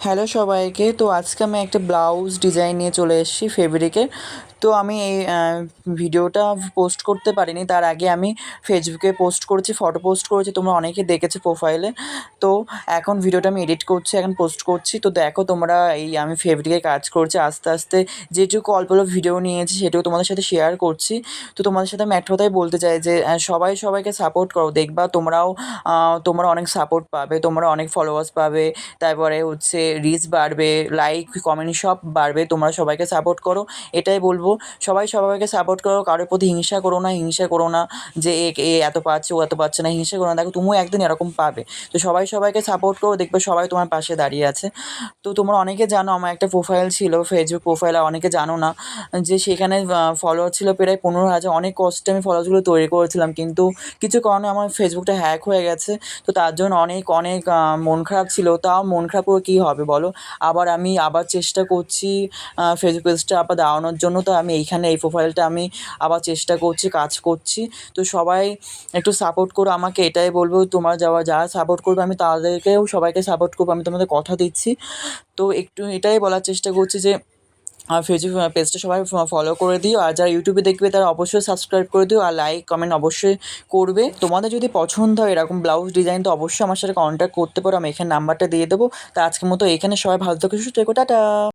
Hello সবাইকে। তো আজকে আমি একটা ব্লাউজ ডিজাইন নিয়ে চলে এসেছি ফেব্রিকের। তো আমি এই ভিডিওটা পোস্ট করতে পারিনি, তার আগে আমি ফেসবুকে পোস্ট করেছি, ফটো পোস্ট করেছি, তোমরা অনেকে দেখেছো প্রোফাইলে। তো এখন ভিডিওটা আমি এডিট করছি, এখন পোস্ট করছি। তো দেখো তোমরা, এই আমি ফেব্রিকে কাজ করছি আস্তে আস্তে, যেটুকু অল্প অল্প ভিডিও নিয়েছি সেটুকু তোমাদের সাথে শেয়ার করছি। তো তোমাদের সাথে আমি একটা কথাই বলতে চাই যে সবাই সবাইকে সাপোর্ট করো, দেখবা তোমরাও তোমরা অনেক সাপোর্ট পাবে, তোমরা অনেক ফলোয়ার্স পাবে, তারপরে হচ্ছে রিচ বাড়বে, লাইক কমেন্ট সব বাড়বে। তোমরা সবাইকে সাপোর্ট করো, এটাই বলবো। সবাই সবাইকে সাপোর্ট করো, কারোর প্রতি হিংসা করো না, হিংসা করো না যে এ এত পাচ্ছে ও এত পাচ্ছে না, হিংসা করো না। দেখো তুমিও একদিন এরকম পাবে। তো সবাই সবাইকে সাপোর্ট করো, দেখবে সবাই তোমার পাশে দাঁড়িয়ে আছে। তো তোমরা অনেকে জানো আমার একটা প্রোফাইল ছিল, ফেসবুক প্রোফাইল, আর অনেকে জানো না যে সেখানে ফলোয়ার ছিল প্রায় 15,000। অনেক কষ্টে আমি ফলোয়ার্সগুলো তৈরি করেছিলাম, কিন্তু কিছু কারণে আমার ফেসবুকটা হ্যাক হয়ে গেছে। তো তার জন্য অনেক অনেক মন খারাপ ছিল। তাও মন খারাপ করে কী হবে বলো? আমি আবার চেষ্টা করছি ফেসবুক পেজটা আবার দাঁড়ানোর জন্য। তো আমি এইখানে এই প্রোফাইলটা আমি আবার চেষ্টা করছি, কাজ করছি। তো সবাই একটু সাপোর্ট করো আমাকে, এটাই বলবো। তোমরা যারা সাপোর্ট করবে আমি তাদেরকেও সবাইকে সাপোর্ট করবো, আমি তোমাদের কথা দিচ্ছি। তো একটু এটাই বলার চেষ্টা করছি যে ফেসবুক পেজটা সবাই ফলো করে দিও, আর যারা ইউটিউবে দেখবে তারা অবশ্যই সাবস্ক্রাইব করে দিও, আর লাইক কমেন্ট অবশ্যই করবে। তোমাদের যদি পছন্দ হয় এরকম ব্লাউজ ডিজাইন, তো অবশ্যই আমার সাথে কন্ট্যাক্ট করতে পারো, আমি এখানে নাম্বারটা দিয়ে দেবো। তো আজকের মতো এখানে সবাই ভালো থেকো, সুস্থ থেকো, টাটা।